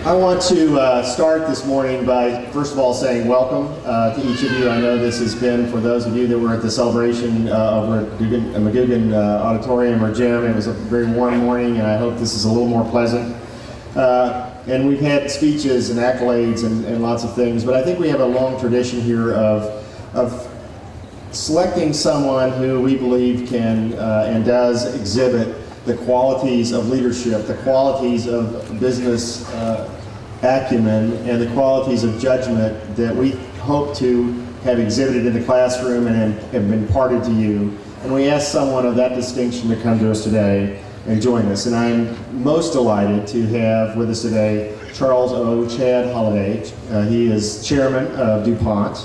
I want to start this morning by, first of all, saying welcome to each of you. I know this has been, for those of you that were at the celebration over at McGugin Auditorium or Gym, it was a very warm morning, and I hope this is a little more pleasant. And we've had speeches and accolades and lots of things, but I think we have a long tradition here of selecting someone who we believe can and does exhibit the qualities of leadership, the qualities of business acumen, and the qualities of judgment that we hope to have exhibited in the classroom and have been imparted to you. And we ask someone of that distinction to come to us today and join us. And I'm most delighted to have with us today Charles O. Chad Holliday. He is chairman of DuPont.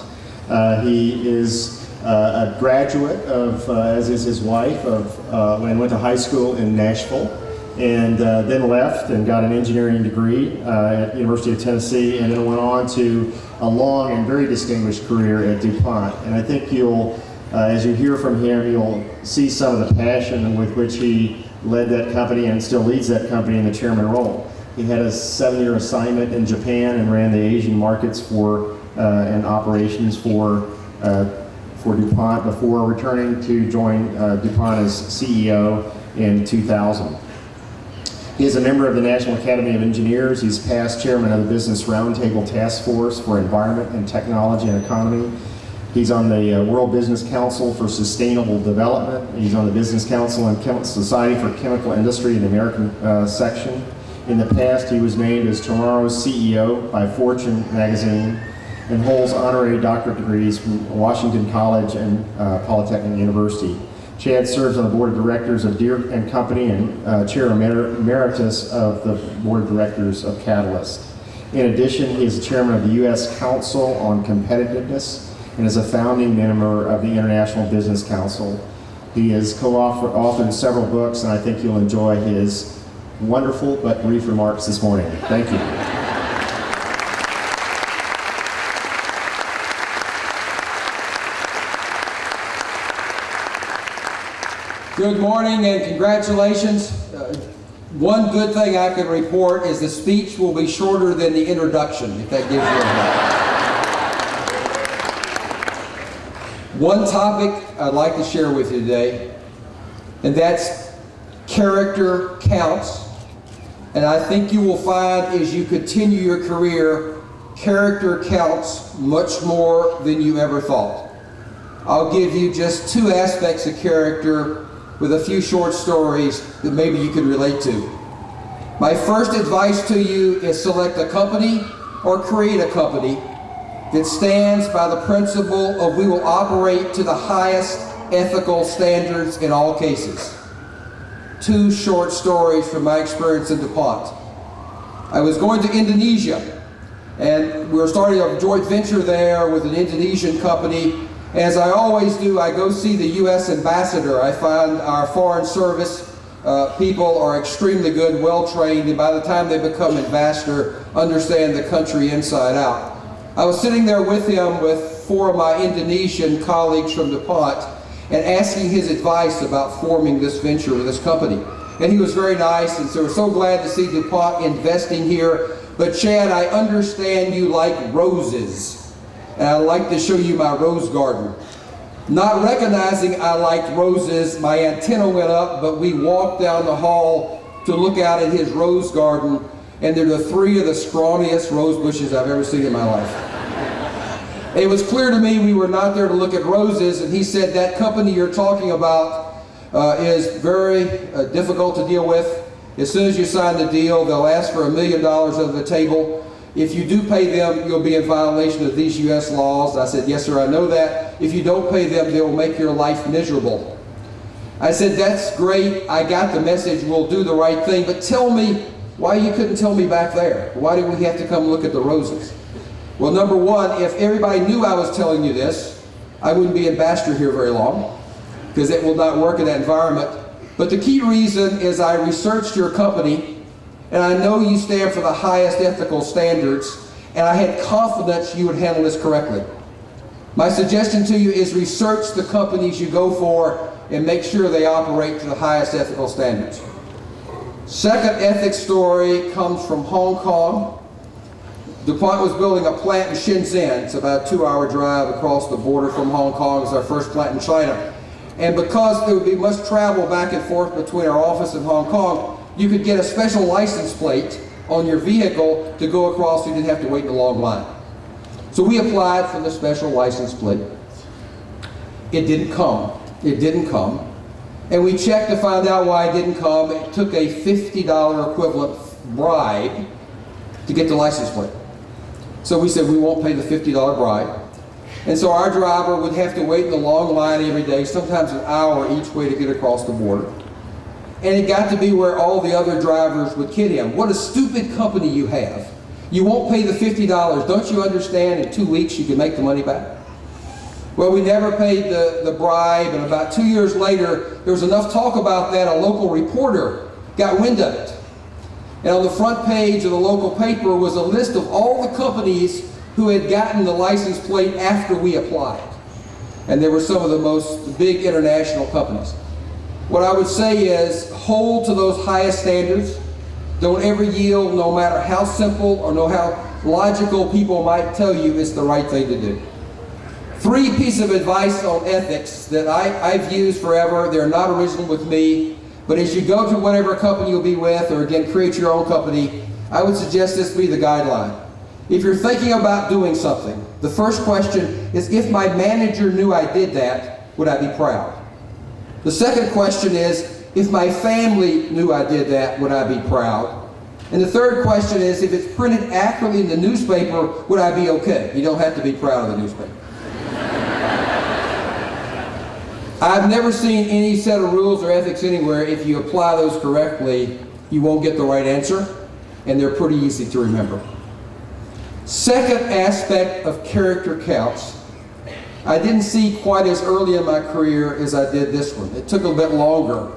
He is a graduate of, as is his wife, and went to high school in Nashville, and then left and got an engineering degree at the University of Tennessee, and then went on to a long and very distinguished career at DuPont. And I think you'll, as you hear from him, you'll see some of the passion with which he led that company and still leads that company in the chairman role. He had a 7-year assignment in Japan and ran the Asian markets for and operations for DuPont before returning to join DuPont as CEO in 2000. He is a member of the National Academy of Engineers. He's past chairman of the Business Roundtable Task Force for Environment and Technology and Economy. He's on the World Business Council for Sustainable Development. He's on the Business Council and Society for Chemical Industry in the American section. In the past, he was named as Tomorrow's CEO by Fortune magazine, and holds honorary doctorate degrees from Washington College and Polytechnic University. Chad serves on the board of directors of Deere & Company and chair emeritus of the board of directors of Catalyst. In addition, he is the chairman of the U.S. Council on Competitiveness and is a founding member of the International Business Council. He has co-authored several books, and I think you'll enjoy his wonderful but brief remarks this morning. Thank you. Good morning and congratulations. One good thing I can report is the speech will be shorter than the introduction, if that gives you a One topic I'd like to share with you today, and that's character counts. And I think you will find as you continue your career, character counts much more than you ever thought. I'll give you just two aspects of character with a few short stories that maybe you can relate to. My first advice to you is select a company or create a company that stands by the principle of we will operate to the highest ethical standards in all cases. Two short stories from my experience in DuPont. I was going to Indonesia, and we were starting a joint venture there with an Indonesian company. As I always do, I go see the U.S. ambassador. I find our foreign service people are extremely good, well-trained, and by the time they become ambassador, understand the country inside out. I was sitting there with him with 4 of my Indonesian colleagues from DuPont and asking his advice about forming this venture with this company. And he was very nice, and so we're so glad to see DuPont investing here. But Chad, I understand you like roses. And I'd like to show you my rose garden. Not recognizing I liked roses, my antenna went up, but we walked down the hall to look out at his rose garden, and there were 3 of the scrawniest rose bushes I've ever seen in my life. It was clear to me we were not there to look at roses, and he said, that company you're talking about is very difficult to deal with. As soon as you sign the deal, they'll ask for $1 million under the table. If you do pay them, you'll be in violation of these U.S. laws. I said, yes, sir, I know that. If you don't pay them, they will make your life miserable. I said, that's great. I got the message. We'll do the right thing. But tell me why you couldn't tell me back there. Why did we have to come look at the roses? Well, number one, if everybody knew I was telling you this, I wouldn't be ambassador here very long, because it will not work in that environment. But the key reason is I researched your company, and I know you stand for the highest ethical standards, and I had confidence you would handle this correctly. My suggestion to you is research the companies you go for and make sure they operate to the highest ethical standards. Second ethics story comes from Hong Kong. DuPont was building a plant in Shenzhen. It's about a 2-hour drive across the border from Hong Kong. It's our first plant in China. And because there would be much travel back and forth between our office and Hong Kong, you could get a special license plate on your vehicle to go across so you didn't have to wait in a long line. So we applied for the special license plate. It didn't come. It didn't come. And we checked to find out why it didn't come. It took a $50 equivalent bribe to get the license plate. So we said we won't pay the $50 bribe. And so our driver would have to wait in the long line every day, sometimes an hour each way to get across the border. And it got to be where all the other drivers would kid him. What a stupid company you have. You won't pay the $50. Don't you understand in 2 weeks you can make the money back? Well, we never paid the bribe, and about 2 years later, there was enough talk about that, a local reporter got wind of it. And on the front page of the local paper was a list of all the companies who had gotten the license plate after we applied. And there were some of the most big international companies. What I would say is hold to those highest standards. Don't ever yield, no matter how simple or no how logical people might tell you it's the right thing to do. 3 pieces of advice on ethics that I've used forever. They're not original with me, but as you go to whatever company you'll be with, or again, create your own company, I would suggest this be the guideline. If you're thinking about doing something, the first question is, if my manager knew I did that, would I be proud? The second question is, if my family knew I did that, would I be proud? And the third question is, if it's printed accurately in the newspaper, would I be okay? You don't have to be proud of the newspaper. I've never seen any set of rules or ethics anywhere. If you apply those correctly, you won't get the right answer, and they're pretty easy to remember. Second aspect of character counts, I didn't see quite as early in my career as I did this one. It took a bit longer.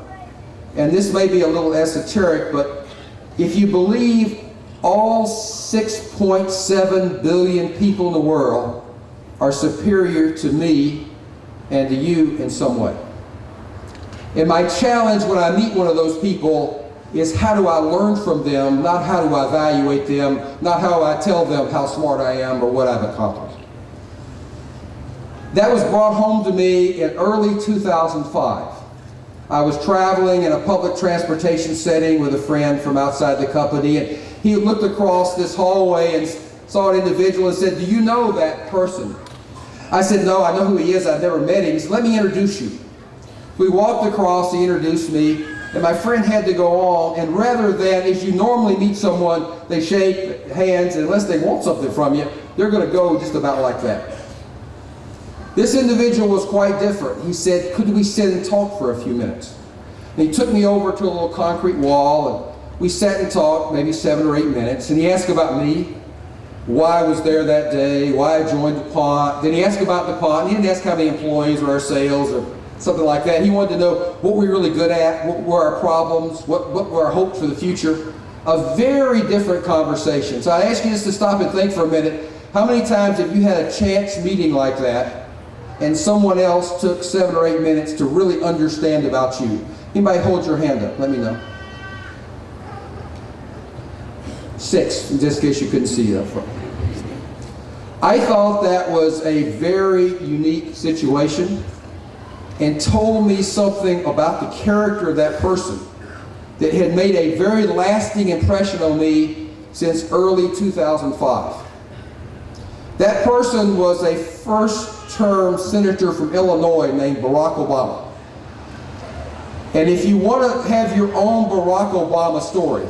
And this may be a little esoteric, but if you believe all 6.7 billion people in the world are superior to me and to you in some way. And my challenge when I meet one of those people is, how do I learn from them, not how do I evaluate them, not how I tell them how smart I am or what I've accomplished. That was brought home to me in early 2005. I was traveling in a public transportation setting with a friend from outside the company, and he looked across this hallway and saw an individual and said, "Do you know that person?" I said, "No, I know who he is. I've never met him." He said, "Let me introduce you." We walked across, he introduced me, and my friend had to go on, and rather than, as you normally meet someone, they shake hands, and unless they want something from you, they're going to go just about like that. This individual was quite different. He said, "Could we sit and talk for a few minutes?" And he took me over to a little concrete wall, and we sat and talked maybe 7 or 8 minutes, and he asked about me, why I was there that day, why I joined DuPont. Then he asked about DuPont. He didn't ask how many employees or our sales or something like that. He wanted to know what we were really good at, what were our problems, what were our hopes for the future. A very different conversation. So I ask you just to stop and think for a minute. How many times have you had a chance meeting like that and someone else took 7 or 8 minutes to really understand about you? Anybody hold your hand up? Let me know. 6, just in case you couldn't see it up front. I thought that was a very unique situation and told me something about the character of that person that had made a very lasting impression on me since early 2005. That person was a first-term senator from Illinois named Barack Obama. And if you want to have your own Barack Obama story,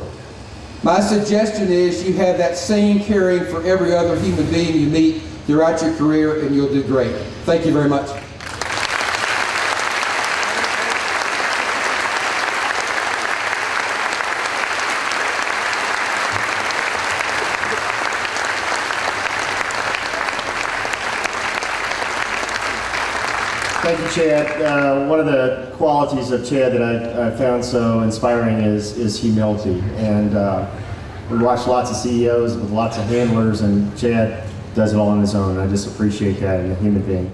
my suggestion is you have that same caring for every other human being you meet throughout your career, and you'll do great. Thank you very much. Thank you, Chad. One of the qualities of Chad that I found so inspiring is humility. And we watch lots of CEOs with lots of handlers, and Chad does it all on his own. I just appreciate that in a human being.